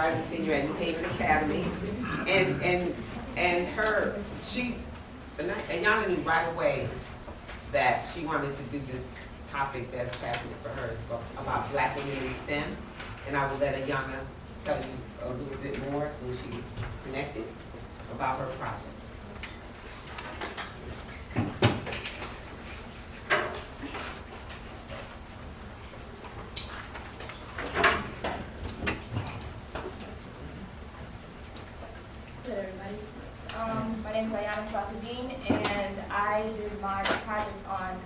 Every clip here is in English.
rising senior at New Haven Academy, and Ayana knew right away that she wanted to do this topic that's passionate for her about Black women in STEM, and I will let Ayana tell you a little bit more since she's connected about her project. Hello, everybody. My name is Ayana Salhuddin, and I did my project on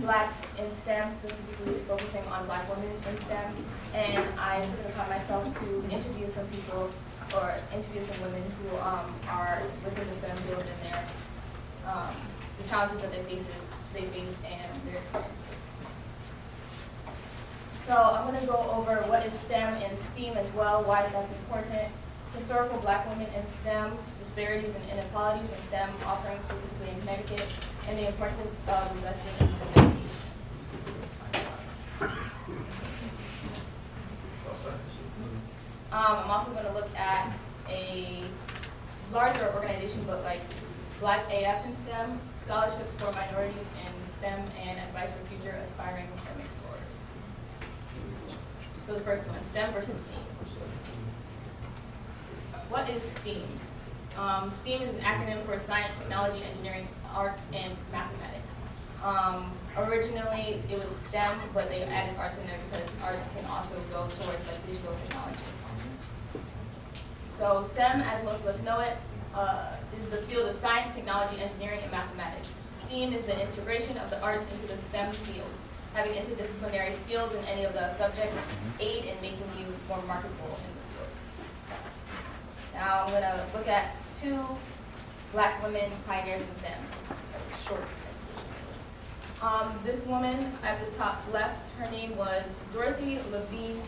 Black in STEM, specifically focusing on Black women in STEM. And I took it upon myself to interview some people, or interview some women who are within the STEM field and their the challenges that they face and their experiences. So I'm going to go over what is STEM and STEAM as well, why that's important, historical Black women in STEM, disparities and inequalities in STEM offerings specifically in Connecticut, and the importance of investing in STEM education. I'm also going to look at a larger organization book like Black AF in STEM, Scholarships for Minorities in STEM, and Advice for Future Aspiring STEM Explorers. So the first one, STEM versus STEAM. What is STEAM? STEAM is an acronym for Science, Technology, Engineering, Arts, and Mathematics. Originally, it was STEM, but they added arts in there because arts can also go towards like digital technology. So STEM, as most of us know it, is the field of science, technology, engineering, and mathematics. STEAM is the integration of the arts into the STEM field. Having interdisciplinary skills in any of the subjects aid in making you more marketable in the field. Now I'm going to look at two Black women pioneers in STEM. That's a short explanation. This woman at the top left, her name was Dorothy Levine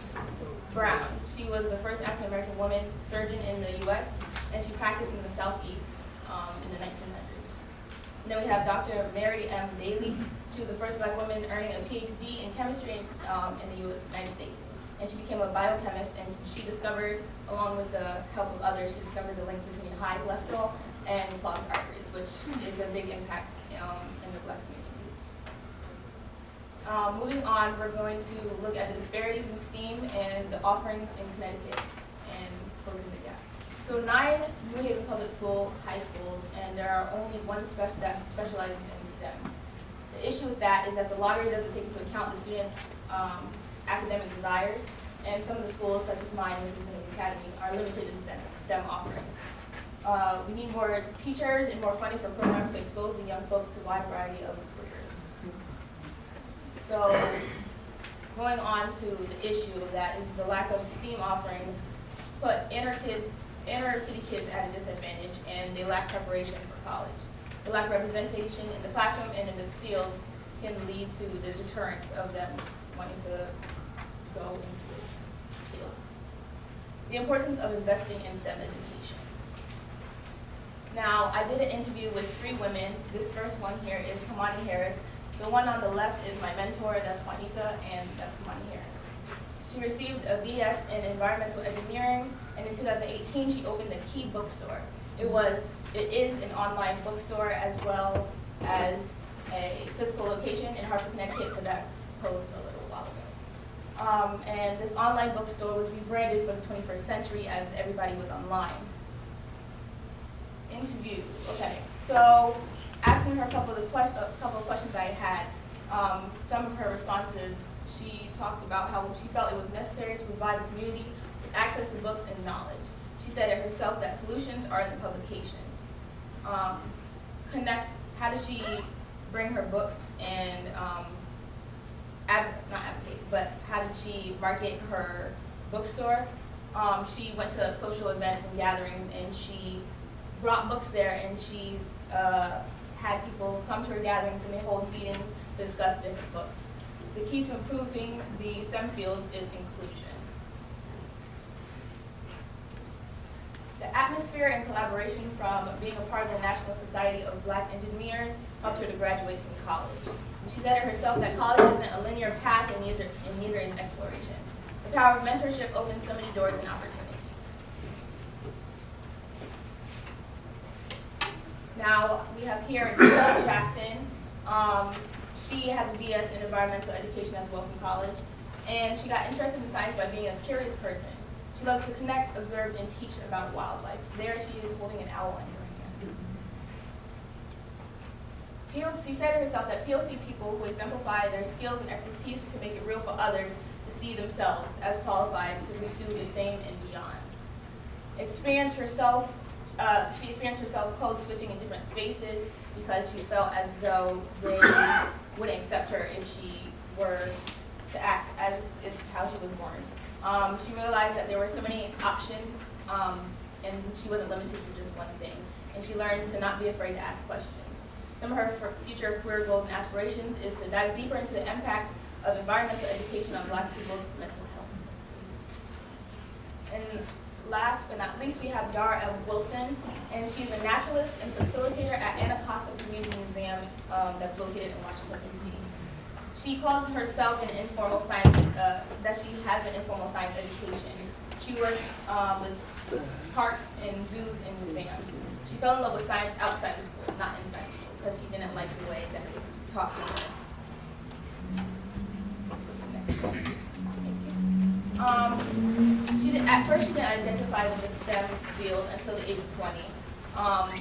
Brown. She was the first African American woman surgeon in the U.S. and she practiced in the Southeast in the 1900s. And then we have Dr. Mary M. Daly. She was the first Black woman earning a PhD in chemistry in the United States. And she became a biochemist, and she discovered, along with the help of others, she discovered the link between high cholesterol and clogged arteries, which is a big impact in the Black community. Moving on, we're going to look at the disparities in STEAM and the offerings in Connecticut and closing the gap. So 9 New Haven Public School high schools, and there are only one that specializes in STEM. The issue with that is that the lottery doesn't take into account the students' academic desires, and some of the schools, such as mine, which is in the academy, are limited in STEM offerings. We need more teachers and more funding for programs to expose the young folks to a wide variety of careers. So, going on to the issue that is the lack of STEAM offerings put inner city kids at a disadvantage, and they lack preparation for college. The lack of representation in the classroom and in the field can lead to the deterrence of them wanting to go into this field. The importance of investing in STEM education. Now, I did an interview with 3 women. This first one here is Kamani Harris. The one on the left is my mentor, that's Juanita, and that's Kamani Harris. She received a BS in environmental engineering, and in 2018, she opened the Key bookstore. It is an online bookstore as well as a physical location in Hartford, Connecticut, because that closed a little while ago. And this online bookstore was rebranded for the 21st century as everybody was online. Interview. Okay, so asking her a couple of questions I had. Some of her responses, she talked about how she felt it was necessary to provide the community with access to books and knowledge. She said it herself that solutions are in the publications. How does she bring her books and not advocate, but how did she market her bookstore? She went to social events and gatherings, and she brought books there, and she had people come to her gatherings, and they hold meetings to discuss different books. The key to improving the STEM field is inclusion. The atmosphere and collaboration from being a part of the National Society of Black Engineers helped her to graduate from college. She said it herself that college isn't a linear path, and neither is exploration. The power of mentorship opens so many doors and opportunities. Now we have here Nicole Jackson. She has a BS in environmental education as well from college, and she got interested in science by being a curious person. She loves to connect, observe, and teach about wildlife. There she is holding an owl in her hand. She said herself that POC people who exemplify their skills and expertise to make it real for others to see themselves as qualified to pursue the same and beyond. She experienced herself code switching in different spaces because she felt as though they wouldn't accept her if she were to act as if how she was born. She realized that there were so many options, and she wasn't limited to just one thing. And she learned to not be afraid to ask questions. Some of her future career goals and aspirations is to dive deeper into the impact of environmental education on Black people's mental health. And last but not least, we have Dara L. Wilson, and she's a naturalist and facilitator at Anacostia Community Museum that's located in Washington, D.C. She calls herself an informal science, that she has an informal science education. She works with parks and zoos and museums. She fell in love with science outside of school, not inside school, because she didn't like the way that it was taught to her. At first, she didn't identify with the STEM field until the age of 20.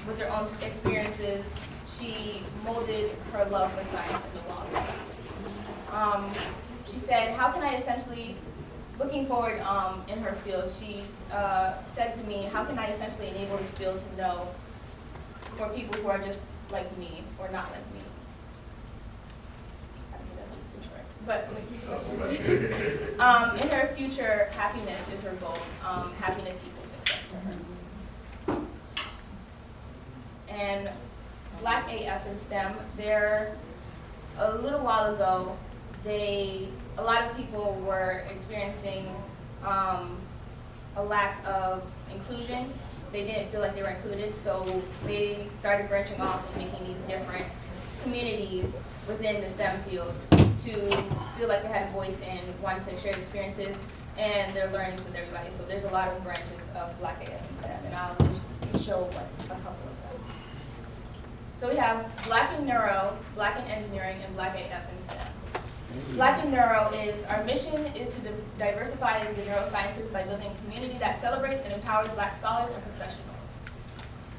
With her own experiences, she molded her love for science in the long run. She said, how can I essentially, looking forward in her field, she said to me, how can I essentially enable this field to know for people who are just like me or not like me? But in her future, happiness is her goal. Happiness equals success to her. And Black AF in STEM, a little while ago, a lot of people were experiencing a lack of inclusion. They didn't feel like they were included, so they started branching off and making these different communities within the STEM field to feel like they had a voice and wanted to share experiences and their learnings with everybody. So there's a lot of branches of Black AF in STEM, and I'll just show a couple of them. So we have Black in Neuro, Black in Engineering, and Black AF in STEM. Black in Neuro our mission is to diversify the neurosciences by building a community that celebrates and empowers Black scholars and professionals.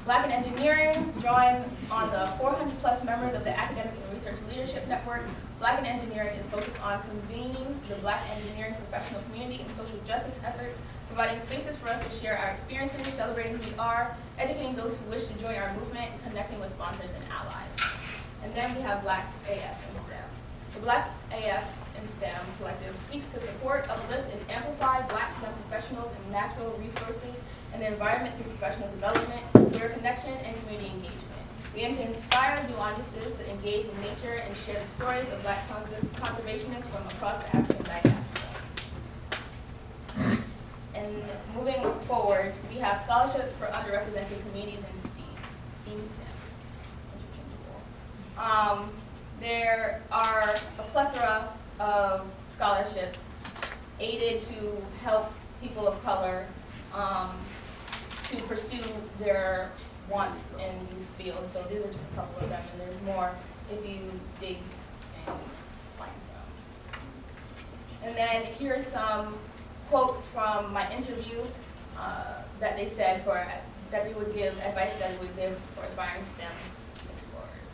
Black in Engineering, drawing on the 400 plus members of the Academic and Research Leadership Network, Black in Engineering is focused on convening the Black engineering professional community and social justice efforts, providing spaces for us to share our experiences, celebrating who we are, educating those who wish to join our movement, and connecting with sponsors and allies. And then we have Black AF in STEM. The Black AF in STEM Collective seeks to support, uplift, and amplify Black STEM professionals and natural resources and the environment through professional development, career connection, and community engagement. We aim to inspire new audiences to engage in nature and share the stories of Black conservationists from across the African diaspora. And moving forward, we have scholarships for underrepresented communities in STEM, interchangeable. There are a plethora of scholarships aided to help people of color to pursue their wants in these fields. So these are just a couple of them, and there's more if you dig and find some. And then here are some quotes from my interview that they said that we would give, advice that we would give for aspiring STEM explorers.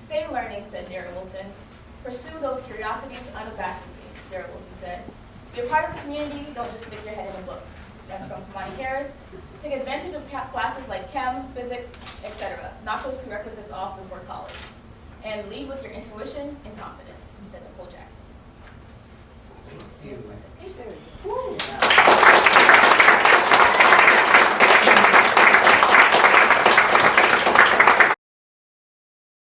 Stay learning, said Dara Wilson. Pursue those curiosities unabashedly, Dara Wilson said. Be a part of the community, don't just stick your head in a book. That's from Kamani Harris. Take advantage of classes like chem, physics, etc. Knock those prerequisites off before college. And lead with your intuition and confidence.